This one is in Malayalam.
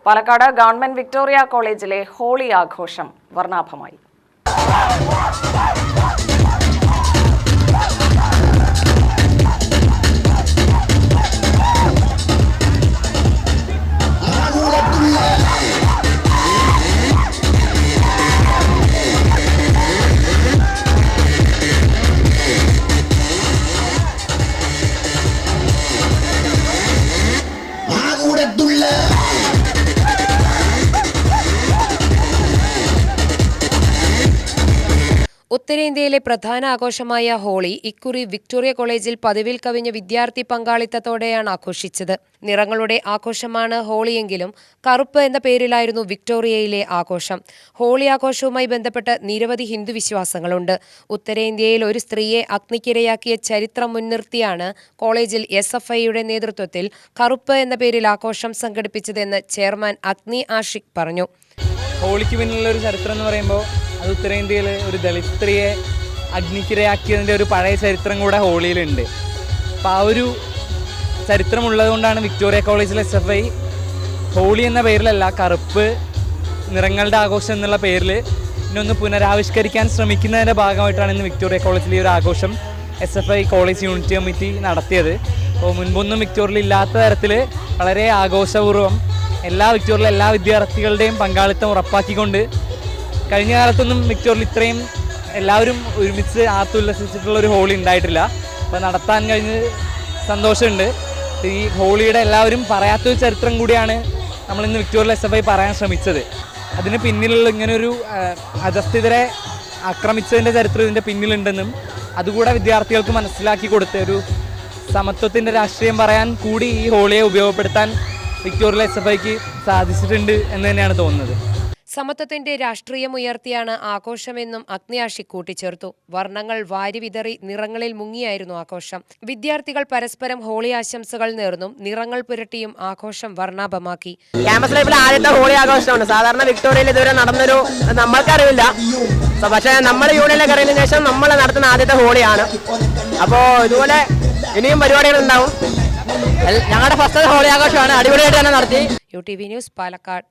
പാലക്കാട് ഗവൺമെന്റ് വിക്ടോറിയ കോളേജിലെ ഹോളി ആഘോഷം വർണ്ണാഭമായി. ഉത്തരേന്ത്യയിലെ പ്രധാന ആഘോഷമായ ഹോളി ഇക്കുറി വിക്ടോറിയ കോളേജിൽ പതിവിൽ കവിഞ്ഞ വിദ്യാർത്ഥി പങ്കാളിത്തത്തോടെയാണ് ആഘോഷിച്ചത്. നിറങ്ങളുടെ ആഘോഷമാണ് ഹോളിയെങ്കിലും കറുപ്പ് എന്ന പേരിലായിരുന്നു വിക്ടോറിയയിലെ ആഘോഷം. ഹോളി ആഘോഷവുമായി ബന്ധപ്പെട്ട് നിരവധി ഹിന്ദു വിശ്വാസങ്ങളുണ്ട്. ഉത്തരേന്ത്യയിൽ ഒരു സ്ത്രീയെ അഗ്നിക്കിരയാക്കിയ ചരിത്രം മുൻനിർത്തിയാണ് കോളേജിൽ SFIയുടെ നേതൃത്വത്തിൽ കറുപ്പ് എന്ന പേരിൽ ആഘോഷം സംഘടിപ്പിച്ചതെന്ന് ചെയർമാൻ അഗ്നി ആഷിഖ് പറഞ്ഞു. ഹോളിക്ക് പിന്നിലുള്ള ഒരു ചരിത്രം എന്ന് പറയുമ്പോൾ അത് ഉത്തരേന്ത്യയിൽ ഒരു ദളിത് സ്ത്രീയെ അഗ്നിക്കിരയാക്കിയതിൻ്റെ ഒരു പഴയ ചരിത്രം കൂടെ ഹോളിയിലുണ്ട്. അപ്പോൾ ആ ഒരു ചരിത്രമുള്ളത് കൊണ്ടാണ് വിക്ടോറിയ കോളേജിലെ SFI ഹോളി എന്ന പേരിലല്ല കറുപ്പ് നിറങ്ങളുടെ ആഘോഷം എന്നുള്ള പേരിൽ ഇന്നൊന്ന് പുനരാവിഷ്കരിക്കാൻ ശ്രമിക്കുന്നതിൻ്റെ ഭാഗമായിട്ടാണ് ഇന്ന് വിക്ടോറിയ കോളേജിലെ ഒരു ആഘോഷം SFI കോളേജ് യൂണിറ്റ് കമ്മിറ്റി നടത്തിയത്. അപ്പോൾ മുൻപൊന്നും വിക്ടോറിയയിൽ ഇല്ലാത്ത തരത്തിൽ വളരെ ആഘോഷപൂർവ്വം വിക്ടോറിയയിലെ എല്ലാ വിദ്യാർത്ഥികളുടെയും പങ്കാളിത്തം ഉറപ്പാക്കിക്കൊണ്ട് കഴിഞ്ഞ കാലത്തൊന്നും വിക്ടോറിയയിൽ ഇത്രയും എല്ലാവരും ഒരുമിച്ച് ആർത്തുല്ലസിച്ചിട്ടുള്ളൊരു ഹോളി ഉണ്ടായിട്ടില്ല. അപ്പോൾ നടത്താൻ കഴിഞ്ഞ് സന്തോഷമുണ്ട്. ഈ ഹോളിയുടെ എല്ലാവരും പറയാത്തൊരു ചരിത്രം കൂടിയാണ് നമ്മളിന്ന് വിക്ടോറിയയിൽ SFI പറയാൻ ശ്രമിച്ചത്. അതിന് പിന്നിലുള്ള ഇങ്ങനൊരു അധസ്ഥിതരെ ആക്രമിച്ചതിൻ്റെ ചരിത്രം ഇതിൻ്റെ പിന്നിലുണ്ടെന്നും അതുകൂടെ വിദ്യാർത്ഥികൾക്ക് മനസ്സിലാക്കി കൊടുത്ത ഒരു സമത്വത്തിൻ്റെ രാഷ്ട്രീയം പറയാൻ കൂടി ഈ ഹോളിയെ ഉപയോഗപ്പെടുത്താൻ വിക്ടോറിയയിലെ SFIക്ക് സാധിച്ചിട്ടുണ്ട് എന്ന് തന്നെയാണ് തോന്നുന്നത്. സമത്വത്തിന്റെ രാഷ്ട്രീയമുയർത്തിയാണ് ആഘോഷമെന്നും അഗ്നി ആഷിഖ് കൂട്ടിച്ചേർത്തു. വർണ്ണങ്ങൾ വാരി വിതറി നിറങ്ങളിൽ മുങ്ങിയായിരുന്നു ആഘോഷം. വിദ്യാർത്ഥികൾ പരസ്പരം ഹോളി ആശംസകൾ നേർന്നും നിറങ്ങൾ പുരട്ടിയും ആഘോഷം വർണ്ണാഭമാക്കി. ക്യാമ്പസ് ലൈഫിലെ ആദ്യത്തെ ഹോളി ആഘോഷമാണ്. സാധാരണ വിക്ടോറിയയിൽ ഇതുവരെ നടന്നൊരു നമ്മൾക്കറിയില്ല. പക്ഷേ നമ്മുടെ യൂണിയനിലേക്ക് അറിയുന്നതിന് ശേഷം നമ്മൾ നടത്തുന്ന ആദ്യത്തെ ഹോളിയാണ്. അപ്പോൾ ഇതുപോലെ ഇനിയും പരിപാടികൾ ഉണ്ടാവും. ഞങ്ങളുടെ ഫസ്റ്റ് ഹോളി ആഘോഷമാണ്. അടിപൊളിയായിട്ട് തന്നെ നടത്തി. UTV news Palakkad.